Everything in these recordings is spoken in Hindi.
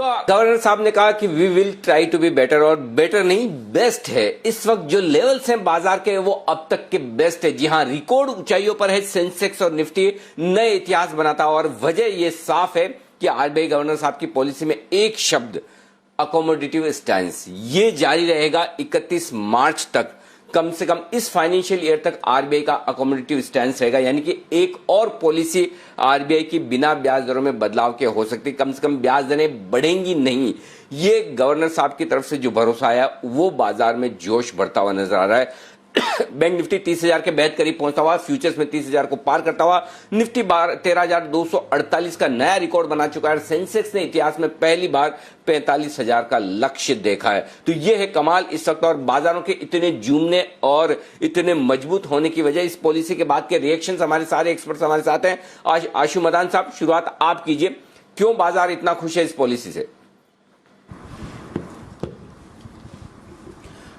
तो गवर्नर साहब ने कहा कि we will try to be better, और बेटर नहीं बेस्ट है। इस वक्त जो लेवल्स हैं बाजार के वो अब तक के बेस्ट है। जी हां, रिकॉर्ड ऊंचाइयों पर है सेंसेक्स और निफ्टी नए इतिहास बनाता, और वजह ये साफ है कि आरबीआई गवर्नर साहब की पॉलिसी में एक शब्द अकोमोडेटिव स्टैंस ये जारी रहेगा 31 मार्च तक। कम से कम इस फाइनेंशियल ईयर तक आरबीआई का अकोमोडेटिव स्टैंस रहेगा, यानी कि एक और पॉलिसी आरबीआई की बिना ब्याज दरों में बदलाव के हो सकती है। कम से कम ब्याज दरें बढ़ेंगी नहीं, ये गवर्नर साहब की तरफ से जो भरोसा आया वो बाजार में जोश बढ़ता हुआ नजर आ रहा है। बैंक निफ्टी 30,000 के बेहद करीब पहुंचता हुआ, फ्यूचर्स में 30,000 को पार करता हुआ, निफ्टी 13,248 का नया रिकॉर्ड बना चुका है। सेंसेक्स ने इतिहास में पहली बार 45,000 का लक्ष्य देखा है। तो यह है कमाल इस वक्त, और बाजारों के इतने जूमने और इतने मजबूत होने की वजह इस पॉलिसी के बाद के रिएक्शन। हमारे सारे एक्सपर्ट्स हमारे साथ हैं। आज आशु मदान साहब, शुरुआत आप कीजिए, क्यों बाजार इतना खुश है इस पॉलिसी से?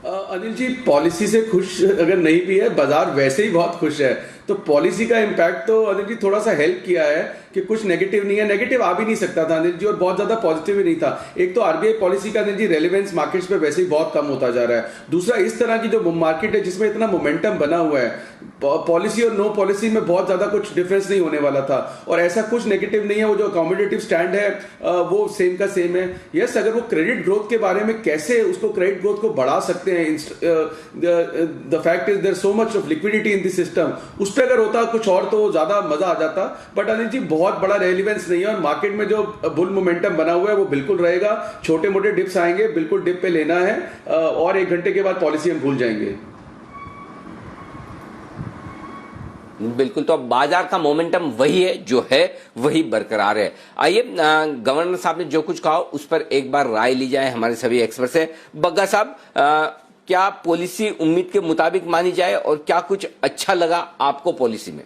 अनिल जी, पॉलिसी से खुश अगर नहीं भी है, बाजार वैसे ही बहुत खुश है। तो पॉलिसी का इम्पैक्ट तो अनिल जी थोड़ा सा हेल्प किया है कि कुछ नेगेटिव नहीं है। नेगेटिव आ भी नहीं सकता था अनिल जी, और बहुत ज्यादा पॉजिटिव भी नहीं था। एक तो आरबीआई पॉलिसी का अनिल जी रेलेवेंस मार्केट्स पे वैसे ही बहुत कम होता जा रहा है। दूसरा, इस तरह की जो मार्केट है जिसमें इतना मोमेंटम बना हुआ है, पॉलिसी और नो पॉलिसी में बहुत ज्यादा कुछ डिफरेंस नहीं होने वाला था, और ऐसा कुछ नेगेटिव नहीं है। वो जो अकोमोडेटिव स्टैंड है वो सेम का सेम है। यस, अगर वो क्रेडिट ग्रोथ के बारे में कैसे उसको क्रेडिट ग्रोथ को बढ़ा सकते हैं, the fact is there so much of liquidity in the system, उस पर अगर होता कुछ और तो ज्यादा मजा आ जाता। बट अनिल जी बहुत बड़ा रेलिवेंस नहीं है, और मार्केट में जो बुल मोमेंटम बना हुआ है वो बिल्कुल रहेगा। छोटे मोटे डिप्स आएंगे, बिल्कुल डिप पे लेना है, और 1 घंटे के बाद पॉलिसी हम भूल जाएंगे। बिल्कुल, तो अब बाजार का मोमेंटम वही है जो है, वही बरकरार है। आइए, गवर्नर साहब ने जो कुछ कहा उस पर एक बार राय ली जाए हमारे सभी एक्सपर्ट से। बग्गा साहब, क्या पॉलिसी उम्मीद के मुताबिक मानी जाए, और क्या कुछ अच्छा लगा आपको पॉलिसी में?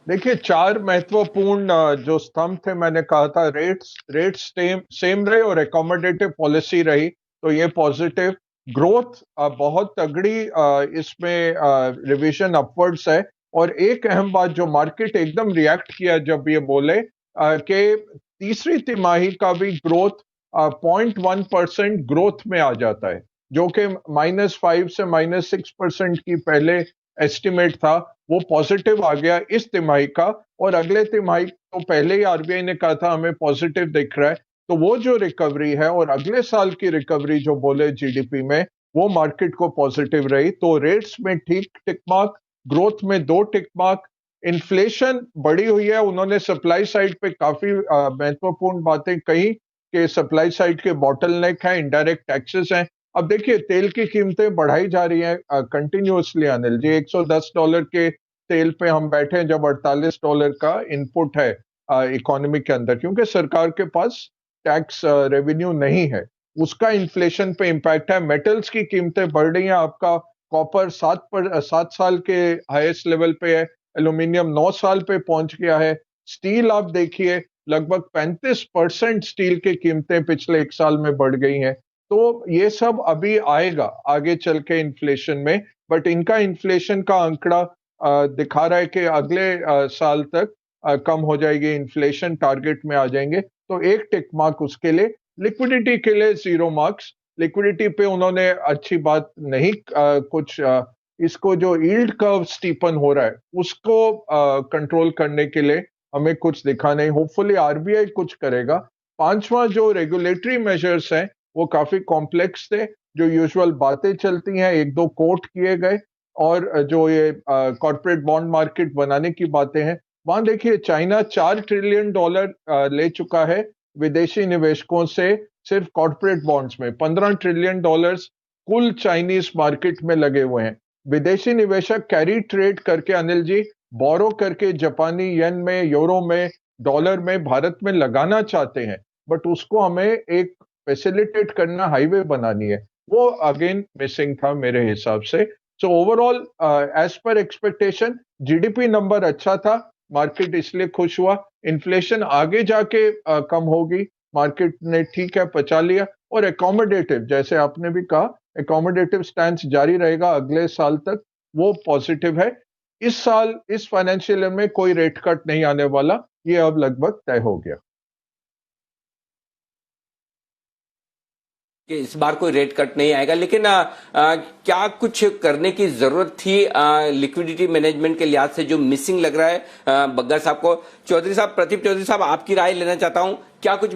देखिए, 4 महत्वपूर्ण जो स्तंभ थे, मैंने कहा था रेट्स सेम रहे और एकोमोडेटिव पॉलिसी रही, तो ये पॉजिटिव। ग्रोथ बहुत तगड़ी इसमें रिवीजन अपवर्ड्स है। और एक अहम बात जो मार्केट एकदम रिएक्ट किया जब ये बोले कि तीसरी तिमाही का भी ग्रोथ 0.1% ग्रोथ में आ जाता है, जो कि -5 से -6% की पहले एस्टिमेट था, वो पॉजिटिव आ गया इस तिमाही का। और अगले तिमाही तो पहले ही आरबीआई ने कहा था हमें पॉजिटिव दिख रहा है। तो वो जो रिकवरी है और अगले साल की रिकवरी जो बोले जीडीपी में, वो मार्केट को पॉजिटिव रही। तो रेट्स में ठीक टिक मार्क, ग्रोथ में 2 टिक मार्क। इन्फ्लेशन बढ़ी हुई है, उन्होंने सप्लाई साइड पे काफी महत्वपूर्ण बातें कही कि सप्लाई साइड के बॉटलनेक है, इनडायरेक्ट टैक्सेस हैं। अब देखिए, तेल की कीमतें बढ़ाई जा रही हैं कंटिन्यूअसली अनिल जी। $110 के तेल पे हम बैठे हैं, जब $48 का इनपुट है इकोनॉमी के अंदर, क्योंकि सरकार के पास टैक्स रेवेन्यू नहीं है। उसका इन्फ्लेशन पे इम्पैक्ट है। मेटल्स की कीमतें बढ़ रही हैं। आपका कॉपर 7 साल के हाईएस्ट लेवल पे है, एल्यूमिनियम 9 साल पे पहुंच गया है। स्टील आप देखिए, लगभग 35% स्टील की कीमतें पिछले 1 साल में बढ़ गई हैं। तो ये सब अभी आएगा आगे चल के इन्फ्लेशन में, बट इनका इन्फ्लेशन का आंकड़ा दिखा रहा है कि अगले साल तक कम हो जाएगी, इन्फ्लेशन टारगेट में आ जाएंगे। तो एक टिक मार्क उसके लिए। लिक्विडिटी के लिए 0 मार्क्स। लिक्विडिटी पे उन्होंने अच्छी बात नहीं कुछ इसको जो यील्ड कर्व स्टीपन हो रहा है उसको कंट्रोल करने के लिए हमें कुछ दिखा नहीं। होपफुली आरबीआई कुछ करेगा। 5वां जो रेगुलेटरी मेजर्स हैं वो काफी कॉम्प्लेक्स थे, जो यूजुअल बातें चलती हैं, 1-2 कोट किए गए। और जो ये कॉर्पोरेट बॉन्ड मार्केट बनाने की बातें हैं, वहां देखिए चाइना $4 ट्रिलियन ले चुका है विदेशी निवेशकों से सिर्फ कॉर्पोरेट बॉन्ड्स में। $15 ट्रिलियन कुल चाइनीज मार्केट में लगे हुए हैं। विदेशी निवेशक कैरी ट्रेड करके अनिल जी, बोरो करके जापानी येन में, यूरो में, डॉलर में भारत में लगाना चाहते हैं, बट उसको हमें एक फैसिलिटेट करना, हाईवे बनानी है। वो अगेन मिसिंग था मेरे हिसाब से। So overall as per expectation GDP number अच्छा था, मार्केट इसलिए खुश हुआ। इन्फ्लेशन आगे जाके कम होगी, मार्केट ने ठीक है पचा लिया। और एकोमोडेटिव, जैसे आपने भी कहा, एकोमोडेटिव स्टैंस जारी रहेगा अगले साल तक, वो पॉजिटिव है। इस साल इस फाइनेंशियल ईयर में कोई रेट कट नहीं आने वाला, ये अब लगभग तय हो गया। कि इस बार कोई रेट कट नहीं आएगा, लेकिन क्या कुछ करने की जरूरत थी लिक्विडिटी मैनेजमेंट के लिहाज से जो मिसिंग लग रहा है बग्गा साहब को? चौधरी साहब, प्रदीप चौधरी साहब, आपकी राय लेना चाहता हूं, क्या कुछ